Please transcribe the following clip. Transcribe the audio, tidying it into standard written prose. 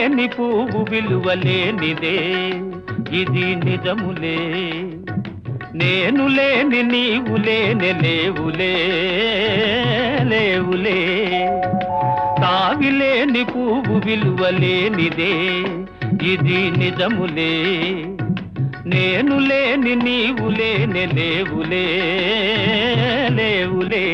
లేని పువ్వు విలువలేనిదే ఇది నిజములే నేను లేని నీవు లేని లేవులే లేవులే తావిలేని పువ్వు విలువలేనిదే ఇది నిజములే నేను లేని నీవు లేని లేవులే లేవులే